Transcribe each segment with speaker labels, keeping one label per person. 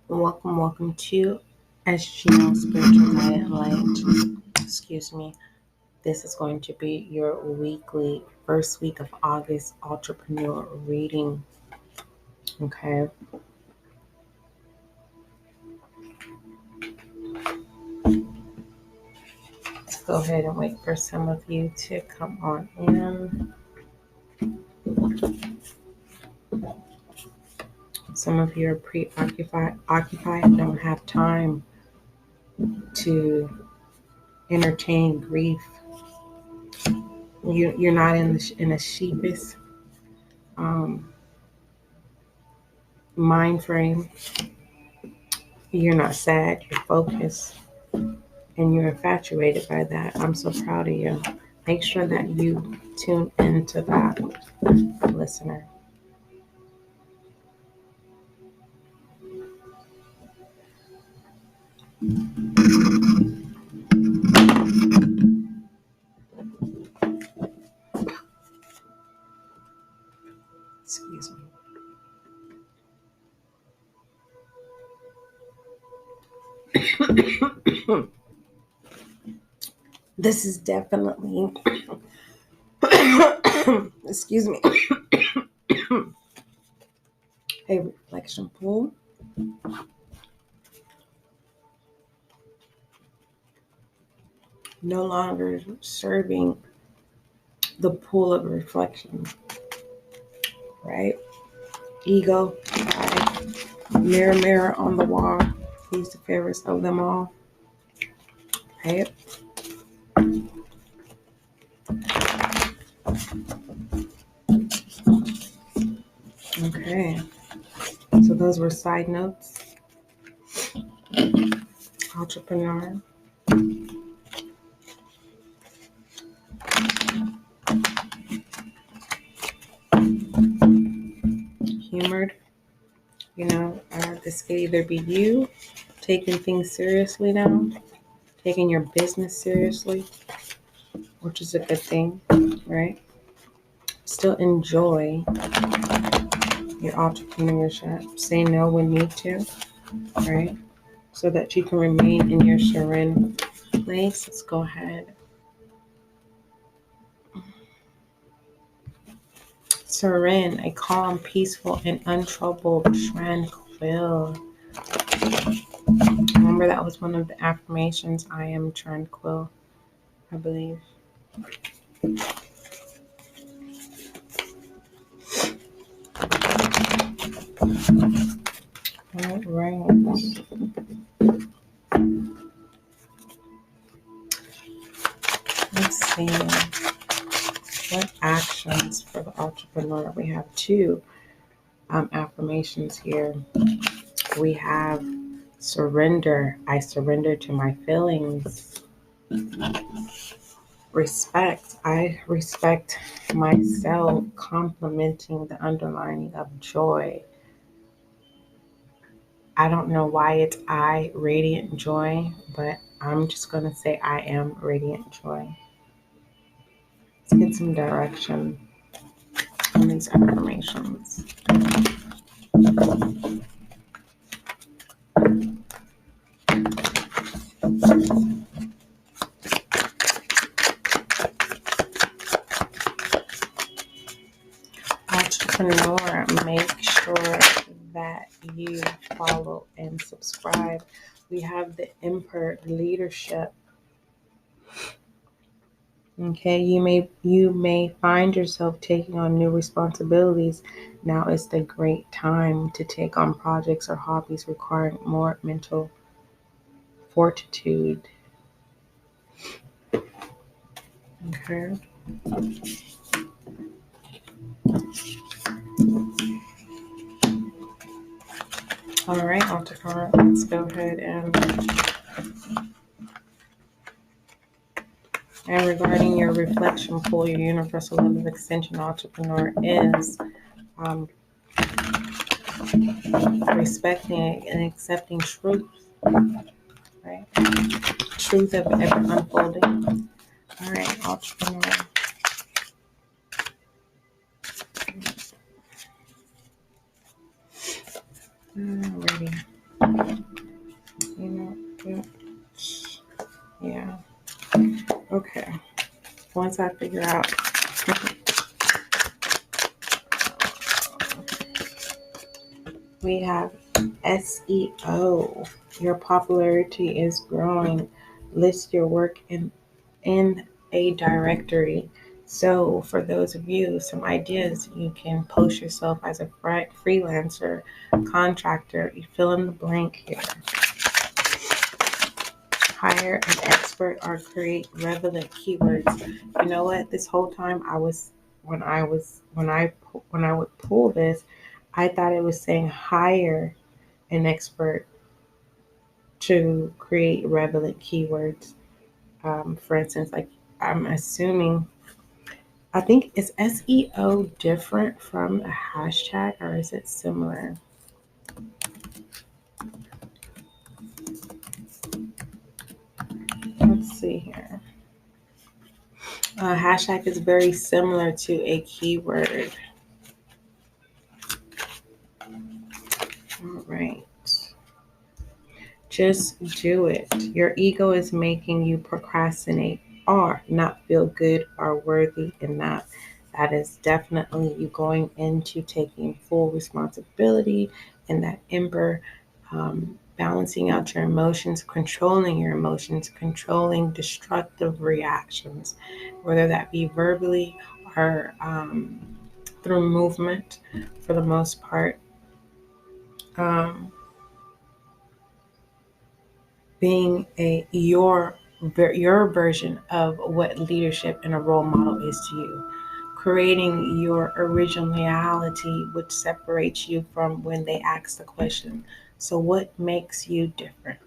Speaker 1: Welcome to SGL Spiritual Guided Light. Excuse me. This is going to be your weekly first week of August entrepreneur reading. Okay. Let's go ahead and wait for some of you to come on in. Some of you are occupied, don't have time to entertain grief. You're not in a sheepish um, mind frame. You're not sad, you're focused, and you're infatuated by that. I'm so proud of you. Make sure that you tune into that, listener. Excuse me. This is definitely, excuse me, a reflection pool. No longer serving the pool of reflection, right? Ego, pride, mirror, mirror on the wall. Who's the fairest of them all, right? Okay. So those were side notes. Entrepreneur. Humored. This could either be you taking things seriously now, taking your business seriously, which is a good thing, right? Still enjoy your entrepreneurship. Say no when need to, right? So that you can remain in your serene place. Let's go ahead. Serene, a calm, peaceful, and untroubled, tranquil. Remember, that was one of the affirmations. I am tranquil, I believe. All right. Let's see. What actions for the entrepreneur? We have two affirmations here. We have surrender. I surrender to my feelings. Respect. I respect myself, complimenting the underlining of joy. I don't know why it's I, radiant joy, but I'm just going to say I am radiant joy. Let's get some direction on these affirmations. Entrepreneur, make sure that you follow and subscribe. We have the Emperor leadership. Okay, you may find yourself taking on new responsibilities. Now is the great time to take on projects or hobbies requiring more mental fortitude. Okay. All right, entrepreneur, let's go ahead and regarding your reflection pool, your universal love of extension entrepreneur is respecting and accepting truth, right? Truth of ever unfolding. All right, entrepreneur. Alrighty. You know, yeah. Okay. Once I figure out. We have SEO. Your popularity is growing. List your work in a directory. So, for those of you, some ideas: you can post yourself as a freelancer, contractor. You fill in the blank here. Hire an expert or create relevant keywords. You know what? This whole time when I would pull this, I thought it was saying hire an expert to create relevant keywords. For instance, like I'm assuming, I think is SEO different from a hashtag or is it similar? Let's see here. Hashtag is very similar to a keyword. All right. Just do it. Your ego is making you procrastinate or not feel good or worthy enough. That is definitely you going into taking full responsibility and that ember, balancing out your emotions, controlling destructive reactions, whether that be verbally or through movement for the most part. Um, being your version of what leadership and a role model is to you, creating your originality, which separates you from when they ask the question, so what makes you different?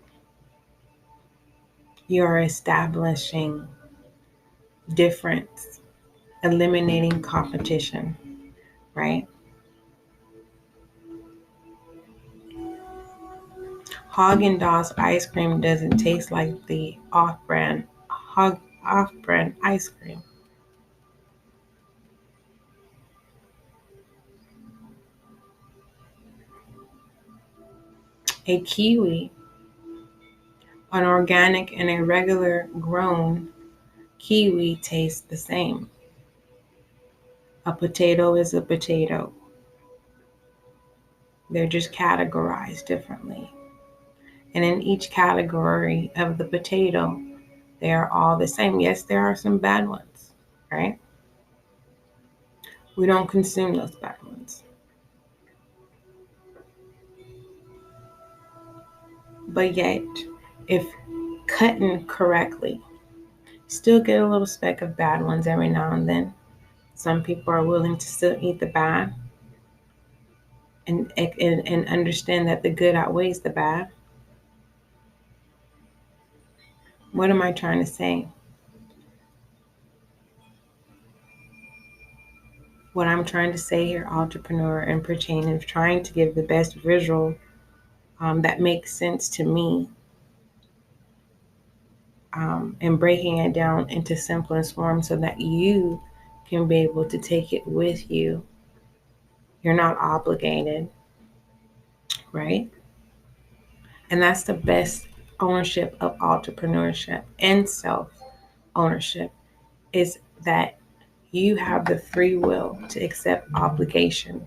Speaker 1: You're establishing difference, eliminating competition, right? Haagen-Dazs ice cream doesn't taste like the off-brand ice cream. A kiwi, an organic and a regular grown kiwi, taste the same. A potato is a potato. They're just categorized differently. And in each category of the potato, they are all the same. Yes, there are some bad ones, right? We don't consume those bad ones. But yet, if cutting correctly, still get a little speck of bad ones every now and then. Some people are willing to still eat the bad and understand that the good outweighs the bad. What am I trying to say? What I'm trying to say here, entrepreneur and pertaining, trying to give the best visual that makes sense to me, and breaking it down into simplest form so that you can be able to take it with you. You're not obligated, right? And that's the best ownership of entrepreneurship and self ownership, is that you have the free will to accept obligation.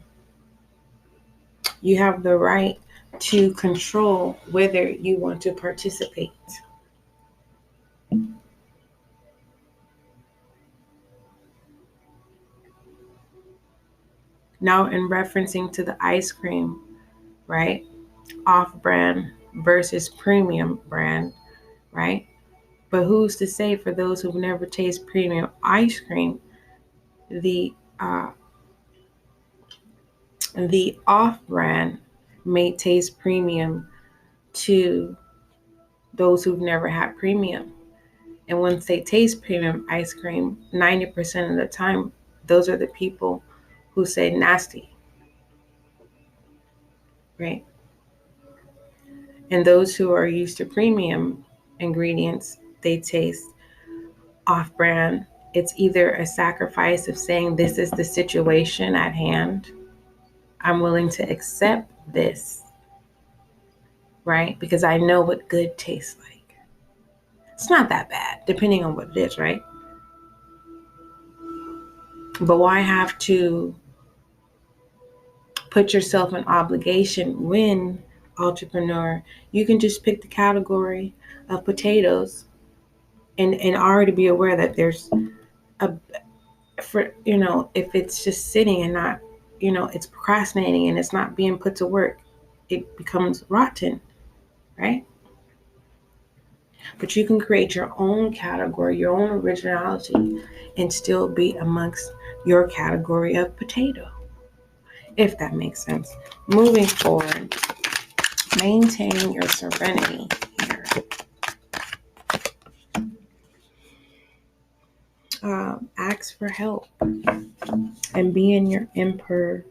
Speaker 1: You have the right to control whether you want to participate. Now, in referencing to the ice cream, right? Off brand versus premium brand, right? But who's to say, for those who've never tasted premium ice cream, the uh, the off brand may taste premium to those who've never had premium. And once they taste premium ice cream, 90% of the time, those are the people who say nasty, right? And those who are used to premium ingredients, they taste off brand. It's either a sacrifice of saying, this is the situation at hand. I'm willing to accept this, right? Because I know what good tastes like. It's not that bad, depending on what it is, right? But why have to put yourself in obligation when entrepreneur? You can just pick the category of potatoes and already be aware that there's a, for, if it's just sitting and not, it's procrastinating and it's not being put to work, it becomes rotten, right? But you can create your own category, your own originality, and still be amongst your category of potato, if that makes sense. Moving forward, maintain your serenity here. Ask for help and be in your emperor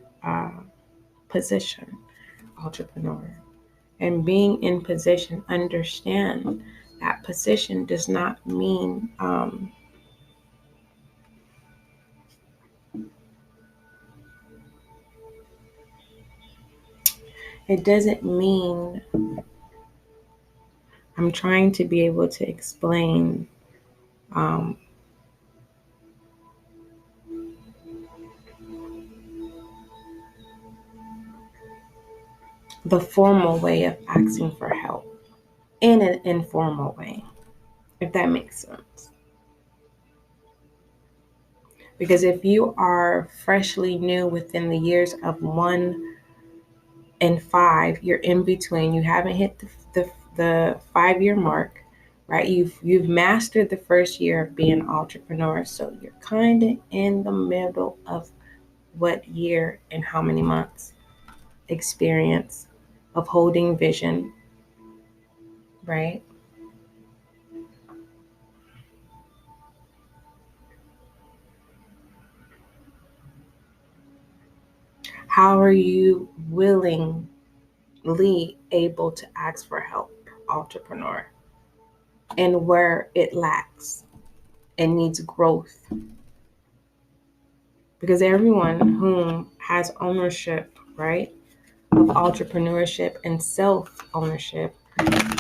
Speaker 1: position, entrepreneur. And being in position, understand that position does not mean it doesn't mean, I'm trying to be able to explain the formal way of asking for help in an informal way, if that makes sense. Because if you are freshly new within the years of 1 and 5, you're in between. You haven't hit the 5-year mark, right? You've mastered the first year of being an entrepreneur, so you're kind of in the middle of what year and how many months experience of holding vision, right? How are you willingly able to ask for help, entrepreneur, and where it lacks and needs growth? Because everyone who has ownership, right, of entrepreneurship and self-ownership,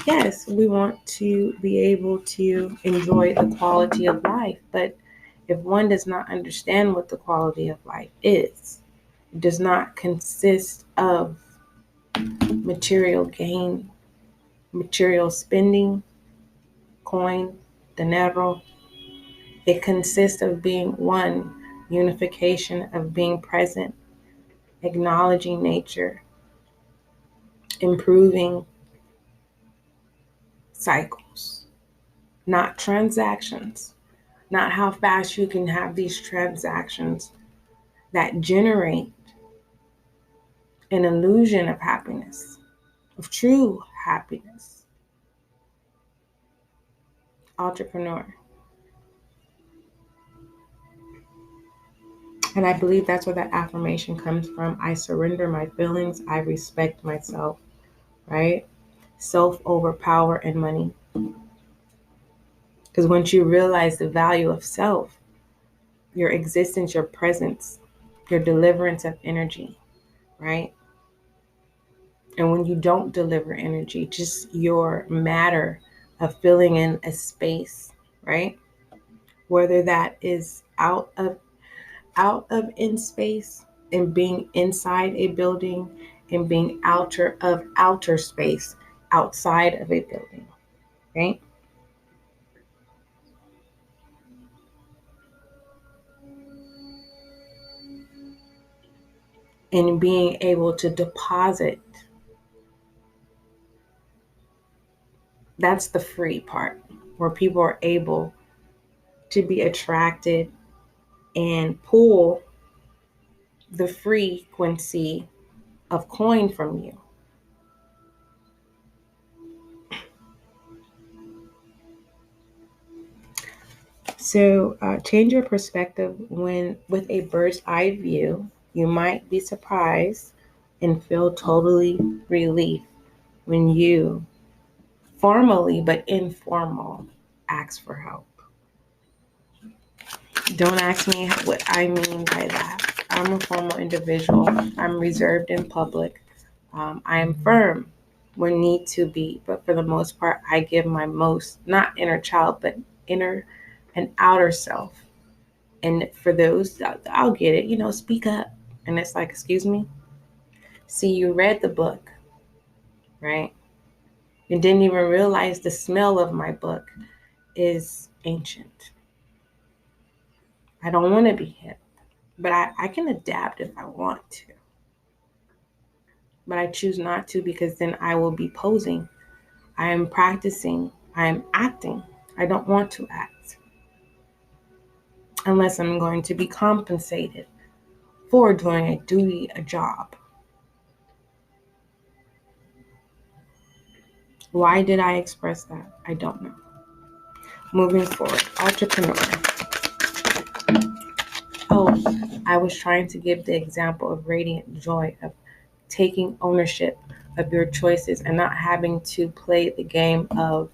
Speaker 1: yes, we want to be able to enjoy the quality of life. But if one does not understand what the quality of life is, it does not consist of material gain, material spending, coin, dinero. It consists of being one, unification of being present, acknowledging nature, improving cycles, not transactions, not how fast you can have these transactions that generate an illusion of happiness, of true happiness. Entrepreneur. And I believe that's where that affirmation comes from. I surrender my feelings. I respect myself, right? Self over power and money. Because once you realize the value of self, your existence, your presence, your deliverance of energy, right? And when you don't deliver energy, just your matter of filling in a space, right? Whether that is out of in space and being inside a building and being outer space outside of a building, right? And being able to deposit, that's the free part where people are able to be attracted and pull the frequency of coin from you. So change your perspective when with a bird's eye view. You might be surprised and feel totally relief when you formally but informal ask for help. Don't ask me what I mean by that. I'm a formal individual. I'm reserved in public. I am firm. when need to be. But for the most part, I give my most, not inner child, but inner and outer self. And for those, I'll get it, speak up. And it's like, excuse me? See, you read the book, right? And didn't even realize the smell of my book is ancient. I don't want to be hip, but I can adapt if I want to. But I choose not to because then I will be posing. I am practicing. I am acting. I don't want to act unless I'm going to be compensated for doing a duty, a job. Why did I express that? I don't know. Moving forward, entrepreneur. Oh, I was trying to give the example of radiant joy, of taking ownership of your choices and not having to play the game of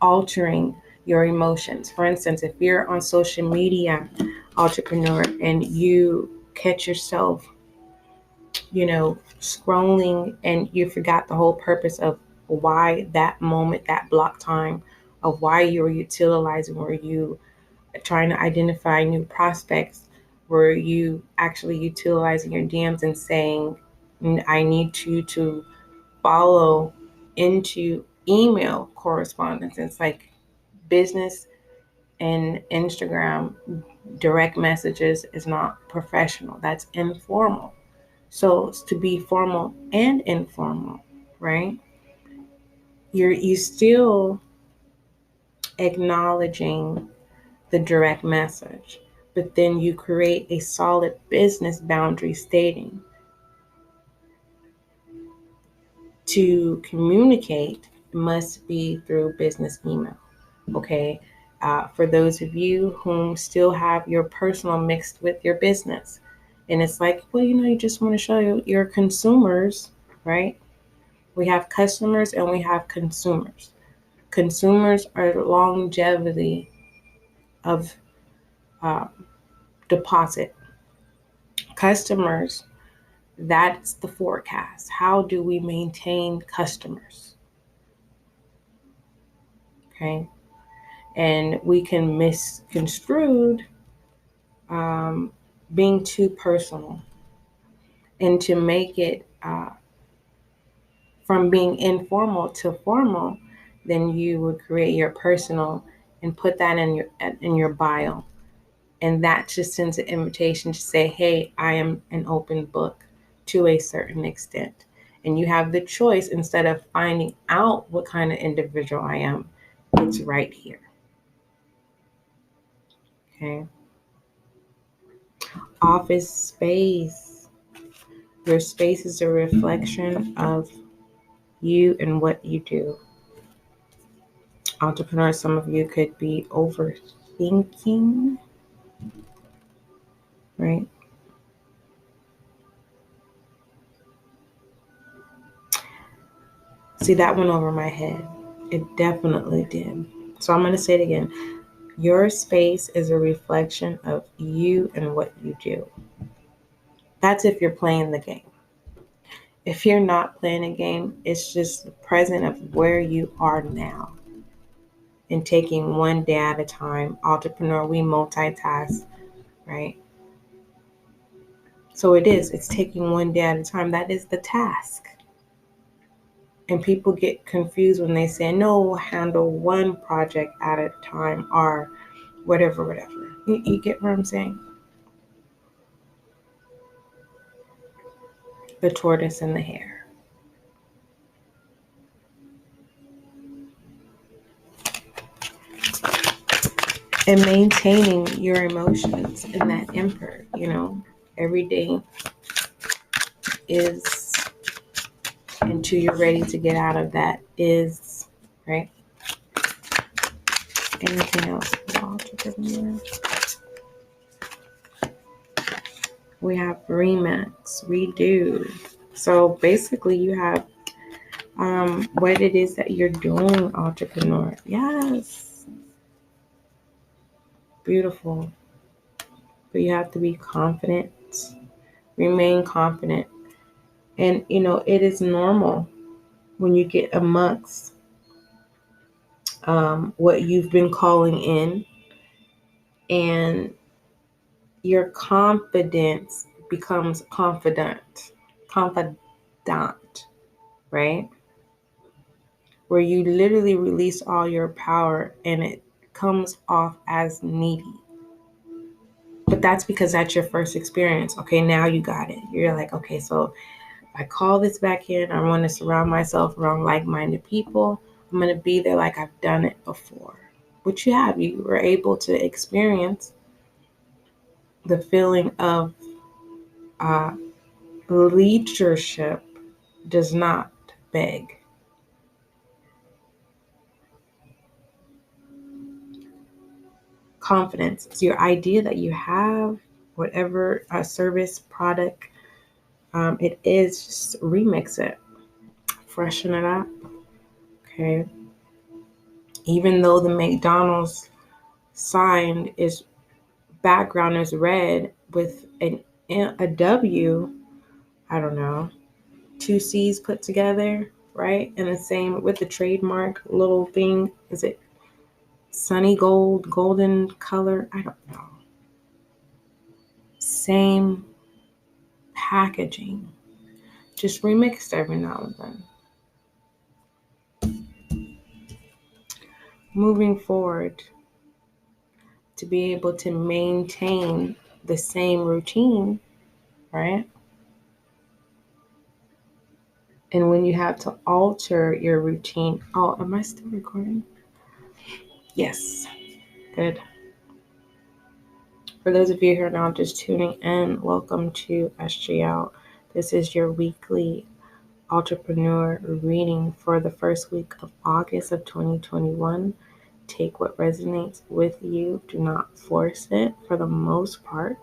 Speaker 1: altering your emotions. For instance, if you're on social media, entrepreneur, and you catch yourself, scrolling and you forgot the whole purpose of why that moment, that block time, of why you were utilizing, were you trying to identify new prospects? Were you actually utilizing your DMs and saying, I need you to follow into email correspondence? It's like business and Instagram direct messages is not professional. That's informal. So it's to be formal and informal, right? You still acknowledging the direct message, but then you create a solid business boundary stating to communicate must be through business email. Okay. For those of you whom still have your personal mixed with your business, and it's like, well, you just want to show your consumers, right? We have customers and we have consumers. Consumers are longevity of uh, deposit. Customers, that's the forecast. How do we maintain customers? Okay. And we can misconstrued being too personal. And to make it from being informal to formal, then you would create your personal and put that in your bio. And that just sends an invitation to say, hey, I am an open book to a certain extent. And you have the choice, instead of finding out what kind of individual I am, it's right here. Okay. Office space. Your space is a reflection of you and what you do. Entrepreneur, some of you could be overthinking, right? See, that went over my head. It definitely did. So I'm going to say it again. Your space is a reflection of you and what you do. That's if you're playing the game. If you're not playing a game, it's just the present of where you are now and taking one day at a time. Entrepreneur, we multitask, right? So it's taking one day at a time. That is the task. And people get confused when they say, no, handle one project at a time or whatever. You get what I'm saying? The tortoise and the hare. And maintaining your emotions in that emperor, every day is until you're ready to get out of that is, right? Anything else? We have remix, redo. So basically you have what it is that you're doing, entrepreneur. Yes. Beautiful. But you have to be confident. Remain confident. And, it is normal when you get amongst what you've been calling in, and your confidence becomes confidant, right? Where you literally release all your power and it comes off as needy. But that's because that's your first experience. Okay, now you got it. You're like, okay, so I call this back in. I want to surround myself around like-minded people. I'm going to be there like I've done it before. Which you have. You were able to experience the feeling of uh, leadership does not beg. Confidence is your idea that you have, whatever service, product it is, just remix it, freshen it up. Okay. Even though the McDonald's sign is background is red with a W, I don't know, two C's put together, right? And the same with the trademark little thing. Is it sunny gold, golden color? I don't know. Same packaging, just remixed every now and then. Moving forward, to be able to maintain the same routine, right? And when you have to alter your routine, oh, am I still recording? Yes, good. For those of you who are now just tuning in, welcome to SGL. This is your weekly entrepreneur reading for the first week of August of 2021. Take what resonates with you. Do not force it for the most part.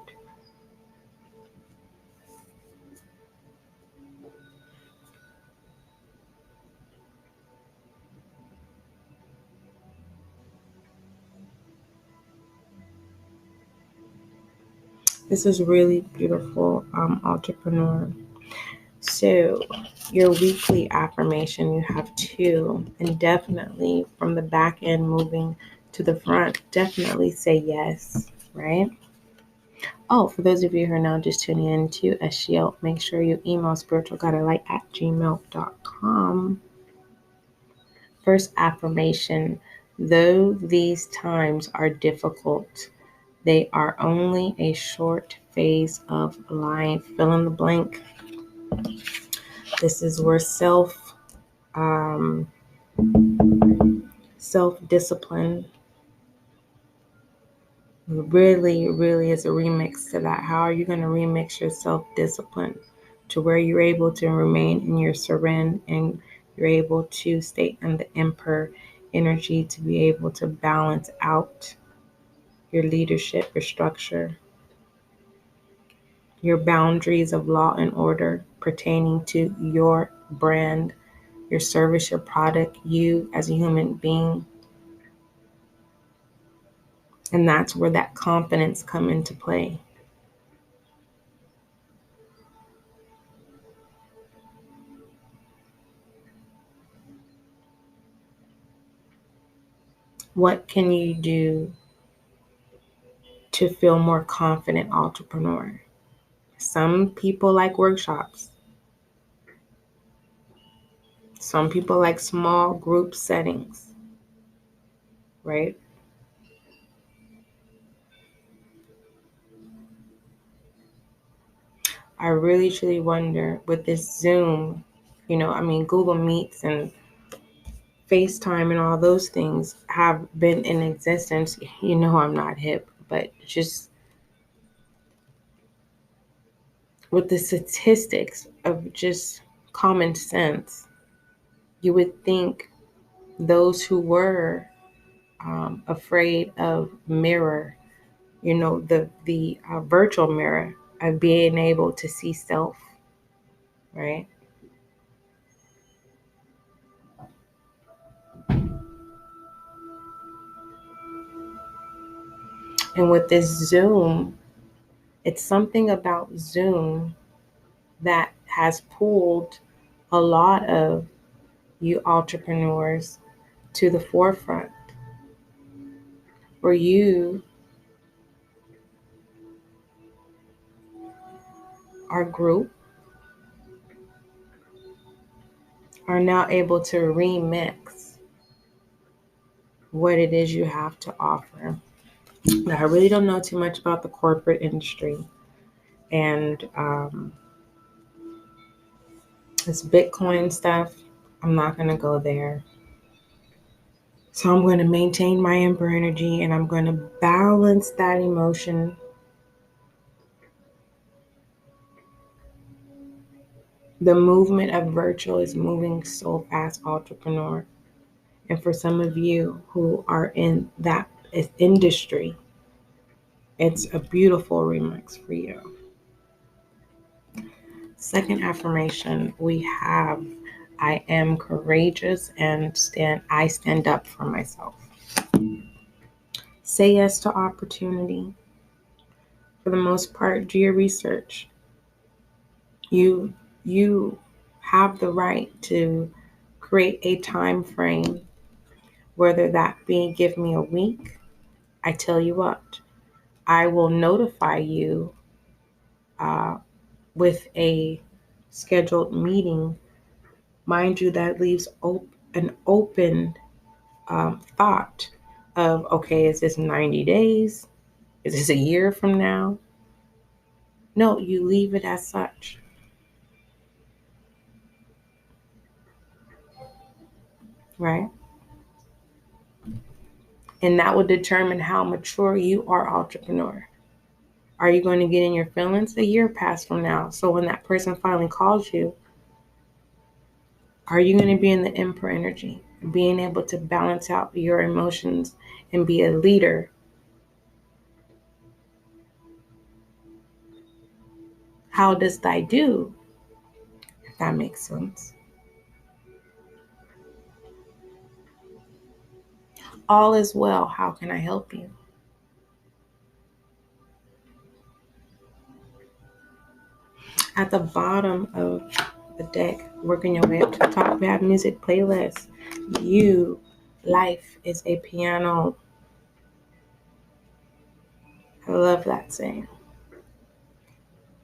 Speaker 1: This is really beautiful, entrepreneur. So, your weekly affirmation, you have two, and definitely from the back end moving to the front, definitely say yes, right? Oh, for those of you who are now just tuning in to SGL, make sure you email spiritualguidelight@gmail.com. First affirmation, though these times are difficult, they are only a short phase of life. Fill in the blank. This is where um, self-discipline really is a remix to that. How are you going to remix your self-discipline to where you're able to remain in your serene and you're able to stay in the emperor energy to be able to balance out your leadership, your structure, your boundaries of law and order pertaining to your brand, your service, your product, you as a human being. And that's where that confidence come into play. What can you do to feel more confident entrepreneur? Some people like workshops. Some people like small group settings, right? I really truly wonder with this Zoom, Google Meets and FaceTime and all those things have been in existence. I'm not hip, but just with the statistics of just common sense, you would think those who were afraid of mirror, the virtual mirror of being able to see self, right? And with this Zoom, it's something about Zoom that has pulled a lot of you entrepreneurs to the forefront, where you our group are now able to remix what it is you have to offer. Now, I really don't know too much about the corporate industry and this Bitcoin stuff. I'm not going to go there. So I'm going to maintain my Emperor energy, and I'm going to balance that emotion. The movement of virtual is moving so fast, entrepreneur. And for some of you who are in that industry, it's a beautiful remix for you. Second affirmation, we have I am courageous and I stand up for myself. Say yes to opportunity. For the most part, do your research. You have the right to create a time frame, whether that be give me a week. I tell you what, I will notify you with a scheduled meeting. Mind you, that leaves an open thought of, okay, is this 90 days? Is this a year from now? No, you leave it as such. Right? And that will determine how mature you are, entrepreneur. Are you going to get in your feelings a year past from now? So when that person finally calls you, are you going to be in the emperor energy, being able to balance out your emotions and be a leader? How does that do? If that makes sense. All is well. How can I help you? At the bottom of the deck, working your way up to the top, we have music playlists. Life is a piano. I love that saying.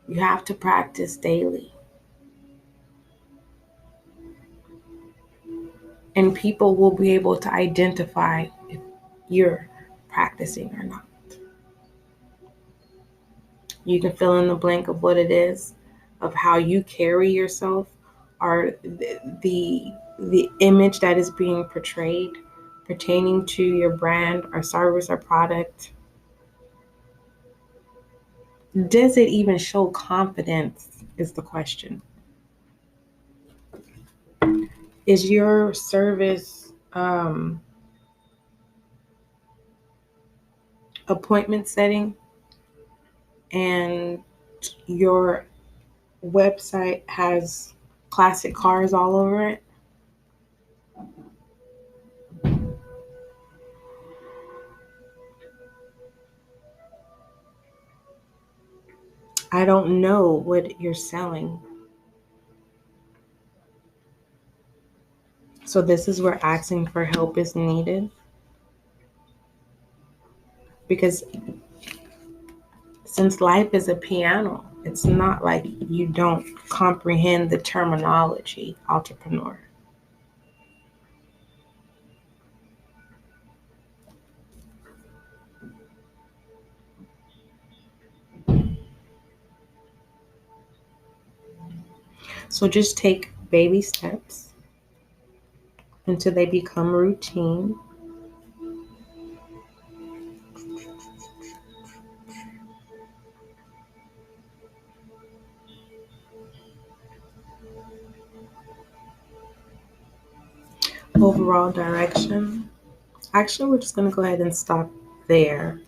Speaker 1: You have to practice daily. And people will be able to identify if you're practicing or not. You can fill in the blank of what it is, of how you carry yourself, or the image that is being portrayed pertaining to your brand or service or product. Does it even show confidence is the question. Is your service appointment setting and your website has classic cars all over it? I don't know what you're selling. So this is where asking for help is needed. Because since life is a piano, it's not like you don't comprehend the terminology, entrepreneur. So just take baby steps until they become routine. Overall direction. Actually, we're just going to go ahead and stop there.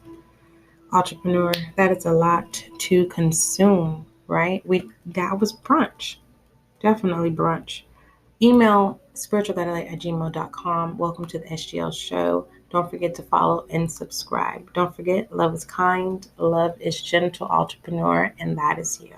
Speaker 1: Entrepreneur, that is a lot to consume, right? That was brunch. Definitely brunch. Email spiritualguidelight@gmail.com. Welcome to the SGL show. Don't forget to follow and subscribe. Don't forget, love is kind, love is gentle, entrepreneur, and that is you.